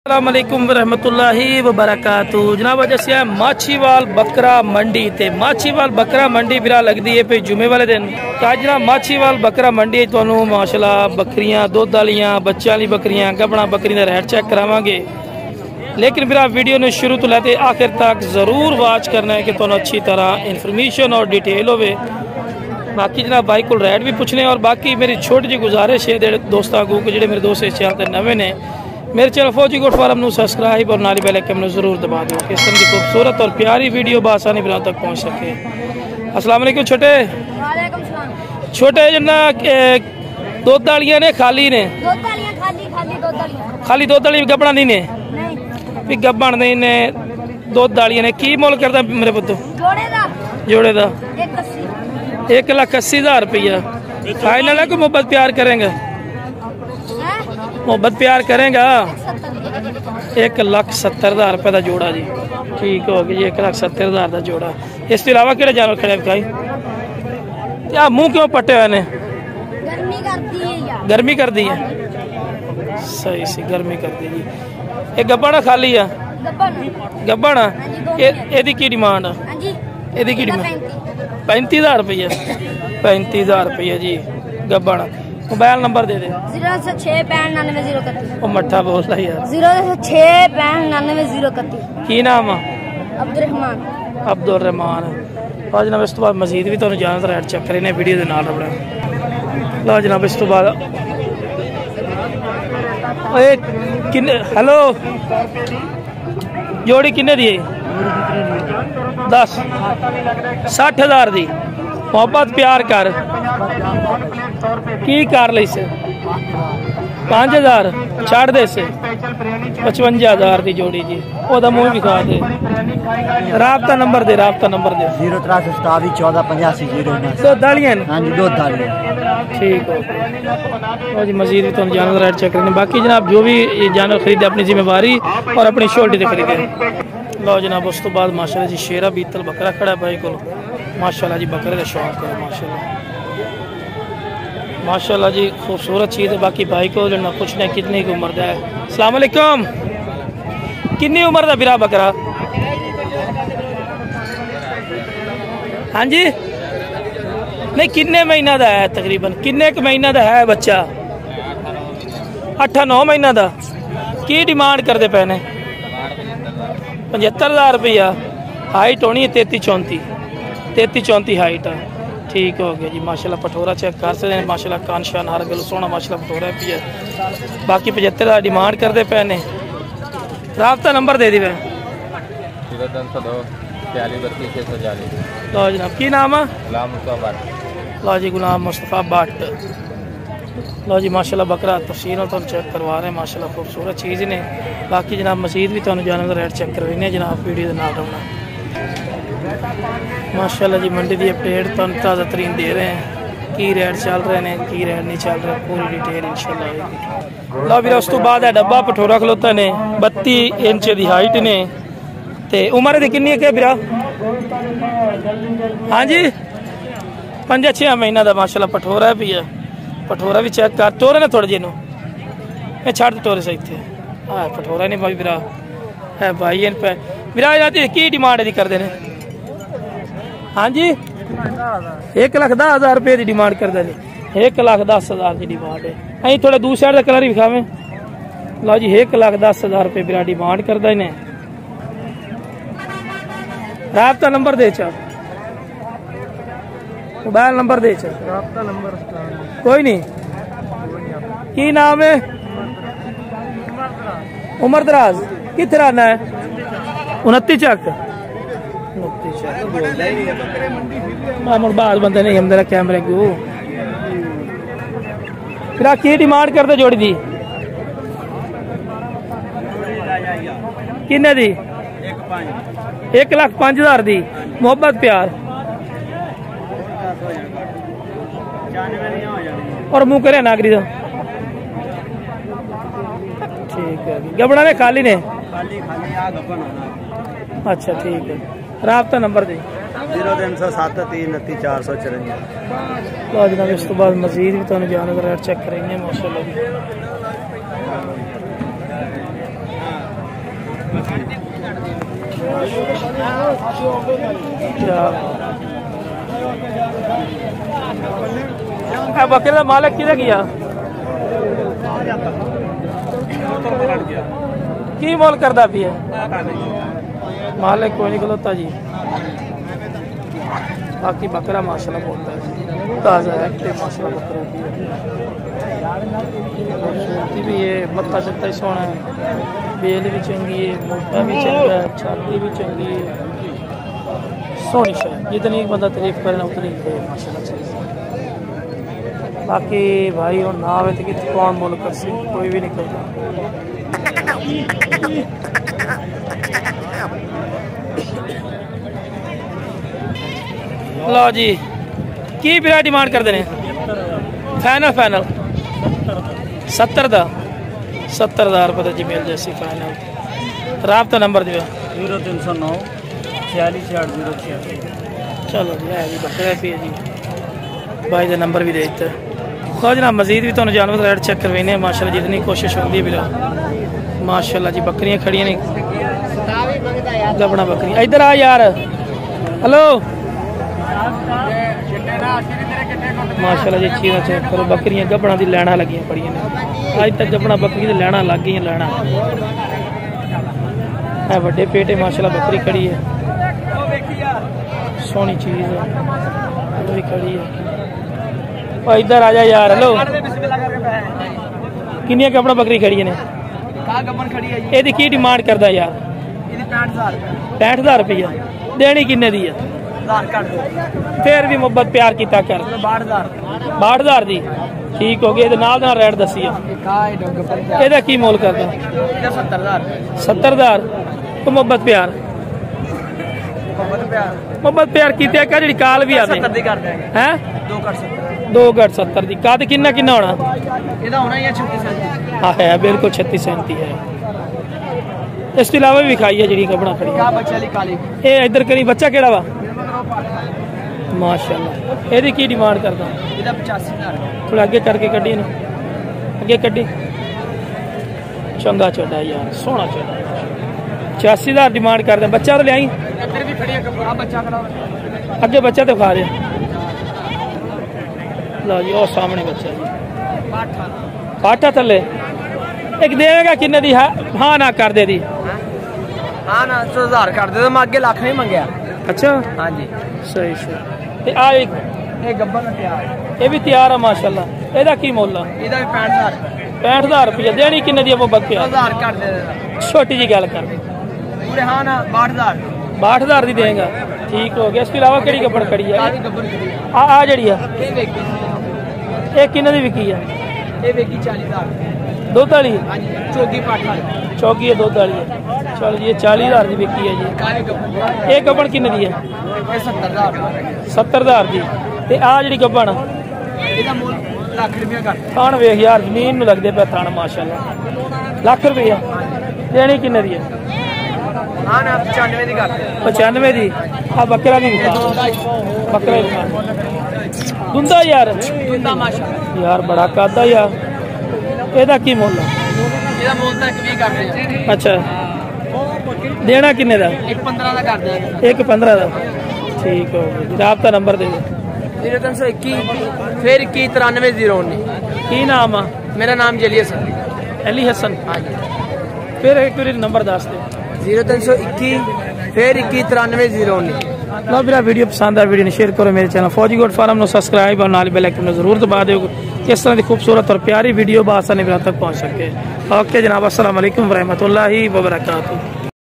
अस्सलामुअलैकुम रहमतुल्लाहि व बरकातुहू। जनाब अज अस माछीवाल बकरा मंडी ते माछीवाल बकरा मंडी बिरा लगती है पे जुमे वाले दिन। अज जनाब माछीवाल बकरा मंडी तुहानू माशाल्लाह बकरियां दुध वालियां बच्चों वाली बकरियां गबना बकरी का रेट चेक करावांगे, लेकिन बिरा वीडियो ने शुरू तो लैके आखिर तक जरूर वॉच करना है कि तुहानू अच्छी तरह इन्फॉर्मेशन और डिटेल होवे। बाकी जनाब भाई को रेट भी पूछने और बाकी मेरी छोटी जी गुजारिश है दोस्तों को जो मेरे दोस्त इस चैनल पर नवे ने मेरे चैनल फौजी गोट फार्म को सब्सक्राइब और नाली बेल आइकन जरूर दबा दो कि इस तरह की खूबसूरत और प्यारी वीडियो बआसानी बिरां तक पहुँच सके। अस्सलाम वालेकुम छोटे छोटे जना दुध वालियां ने खाली ने खाली दुध वाली गब्बना नहीं ने भी गब्बन नहीं ने दुध वालियां ने की मुल करता मेरे पुत्त जोड़े का 1,80,000 रुपया फाइनल है। कोई मोहब्बत प्यार करेंगे मोहब्बत प्यार करेगा 1,70,000 रुपये का जोड़ा जी। ठीक हो गया जी 1,70,000 का जोड़ा। इस अलावा कि जानवर खड़े दिखाई क्या मुंह क्यों पट्टे हुए ने? गर्मी कर दी है सही सी गर्मी कर दी जी। एक गब्बन खाली है गब्बन एदी की डिमांड एदी की डिमांड 35,000 रुपये 35,000 रुपये जी गब्बन। मोबाइल नंबर दे दे 09665990131 मट्ठा बोल रहा यार 09665990131 की नाम अब्दुल रहमान और जनाब इस तो बाद मजीद भी तुहानू जानना रेट चेक करें वीडियो के नाल रखना। लो जनाब इस तो बाद हेलो जोड़ी किन्ने दी 10 60,000 दी मोहब्बत प्यार कर की कर ली से 5,000 छड़ दे से 55,000 की जोड़ी जी। ओदा मुंह भी खा दे। राबता नंबर दे 06327 1485 दो दालियां हाँ जी दो दालियां ठीक हो जी। मजीद भी तुम जानवर रेट चेक करने बाकी जनाब जो भी जानवर खरीदे अपनी जिम्मेवारी और अपनी शोल्टी से खरीदे। लो जनाब उस तो बाद माशाल्लाह जी शेरा बीतल बकरा खड़ा भाई को माशाल्लाह जी बकरे का शौक है माशाल्लाह जी खूबसूरत चीज़ है। बाकी भाई को जो पूछना है कितने की उम्र का है। अस्सलाम वालेकुम कितनी उम्र का बिरा बकरा? हाँ जी नहीं किन्ने महीना का है तकरीबन किन्ने क महीना का है बच्चा? 8-9 महीना का। की डिमांड करते पे ने? 75,000 रुपया। हाइट होनी है 33-34 हाइट है। ठीक हो गया जी माशाल्लाह। पठोरा चेक कर सकते हैं माशाल्लाह कान शान हर गल सोना माशाल्लाह पठोरा भी है। बाकी 75,000 डिमांड करते पे ने। राबता नंबर दे दी वे 0302 4332 लो जनाब की नाम है? लो जी गुलाम मुस्तफ़ा भट्ट। लो जी माशाल्लाह बकरा तफसील तो चेक करवा रहे हैं माशाल्लाह खूबसूरत चीज़ ने। बाकी जनाब मजीद भी तुहानू जानवर रेट चेक करवाने जनाब वीडियो के नाल रहना। माशाल्लाह जी मंडी की अपडेट तुहानू ताज़ा तरीन दे रहे हैं की रेट चल रहे हैं की रेट नहीं चल रहा पूरी डिटेल इंशाल्लाह। लो भी उस तो बाद डब्बा पठोरा खलोता ने 32 इंच की हाइट ने ते उम्र दी कितनी है क्या बिरा? हाँ जी 5-6 महीना का माशाल्लाह पठोरा भी है। पठोरा भी चेक कर टोरे ने थोड़े जिनू मैं छड़ टोरे से इतने हाँ पठोरा नहीं भाई बिरा है भाई इन पे बिरा जाती की डिमांड दी कर देने? हाँ जी 1,10,000 रुपये की डिमांड कर देने 1,10,000 की डिमांड है। अं थोड़ा दूसरी साइड का कलर ही विखावे। लो जी 1,10,000 रुपये बिरा डिमांड करता इन्हें। राबता नंबर दे चा मोबाइल नंबर दे चा राबता नंबर कोई नहीं की नाम है? उमर दराज कितने रहना है? 29 चक बाल बंदे नहीं हम कैमरे को फिर की डिमांड करते जोड़ी दी किन्ने दी? 1,05,000 दी मोहब्बत प्यार और मुंह करे नागरी का ठीक है। गबड़ा ने खाली ने अच्छा ठीक है। राबता नंबर दे 0307 329 454। तो जनाब इस तो बाद मजीद भी तुहानू जानवर रेट चेक करेंगे माशाल्लाह। बकरे का मालिक किधर गया की मोल करदा भी है मालिक कोई नहीं खलोता जी। बाकी बकरा माशाल्लाह बोलता है ताज़ा है माशाल्लाह बकरा भी है मत्था चत्ता सोना है बेल भी चंगी है मोटा भी चंगा है छाती भी चंगी है सोनी शायद जितनी बंदा तारीफ करे ना उतनी है माशाल्लाह चीज़। बाकी भाई और ना आवे तो कि कौन मोल कर सी कोई भी नहीं करता। लो जी की बिरा डिमांड करते हैं फाइनल 70 का 70,000 रुपये जी मिल जैसी फाइनल। राब्ता नंबर जो 0309 46 चलो जी है जी बकरा भी है जी भाई का नंबर भी दे दिता। खोज ना मजीद भी तो जानवर रेट चेक करवाने माशाल्लाह जितनी कोशिश होती है बिला माशाल्लाह जी बकरियां खड़ियां ने गबड़ा बकरियां इधर आ यार हेलो माशाल्लाह जी चीज़ चेक करो बकरियां गबड़ा की लैना लगी पड़ियां ने अज तक गबड़ा बकरी की लैना लग गई लैना है बड़े पेटे माशाल्लाह बकरी खड़ी है सोहनी चीज़ है भी खड़ी है। इधर आ जा यार हेलो किनिया कपड़ा बकरी खड़ी ने ये की डिमांड करदा यार 65,000 रुपया देनी किन्ने दी है फिर भी मुहब्बत प्यार किया कर 62,000 दी ठीक हो गया नाल रेट दसी है की मोल करदा 70,000 तो मुहब्बत प्यार की जी काल भी आते हैं 2.70 की कद किन्ना किन्ना होना हाँ है बिल्कुल 36-37 है। इसके अलावा भी खाई है जी कपड़ा खड़ी ये इधर करी बच्चा केड़ा वा माशाल्लाह ये की डिमांड करदा थोड़ा अगे करके कड्डी ना अगे कड्डी चंगा चढ़ा यार सोहना चढ़ा 86,000 डिमांड करते बच्चा तो लियाई अगे बच्चा तो खा रहे लो जी और सामने बच्चा जी पाठा थले एक देगा किन्ने दी है हाँ ना कर दे दी हाँ ना 100,000 कर दे मैं अगे लाख नहीं मंगया। अच्छा हाँ जी सही सही आ एक गब्बर तैयार ये भी तैयार है माशाल्लाह एदा की मोल है 65,000 रुपया देनी किन्ने दी वो बच्चे 1,000 कर दे छोटी जी गल कर पूरे हाँ ना 62,000 दी देगा ठीक हो गया। इसके अलावा केड़ी गब्बर खड़ी है आ जड़ी है ये किन्ने दी विकी है ये विकी 40,000 दुध वाली चौकी है दुध वाली है चलो जी ये 40,000 की बिकी है जी। ये गब्बन किन्ने दी है 70,000 की ते आ जी गब्बन थान वेख यार जमीन में लगते पे थान माशाल्लाह लाख रुपया देनी किन्ने दी है 95 दी आ बकरा भी बकरा दुंदा यार यार बड़ा कादा यार एदा की मोल अच्छा देना किन्ने दा 1.15 का ठीक हो गया। राब्ता नंबर दे 0321 फिर 919319 की नाम है मेरा नाम अली हसन हाँ जी फिर एक बार नंबर दस दे 0321 फिर 919319 लो मेरा वीडियो पसंद आया वीडियो ने शेयर करो मेरे चैनल फौजी गोट फार्म नो सब्सक्राइब और नाल बेल आइकन जरूर दबा दो किस तरह की खूबसूरत और प्यारी वीडियो बासानी तक पहुंच सके। ओके जनाब अस्सलाम वालेकुम व रहमतुल्लाहि व बरकातहू।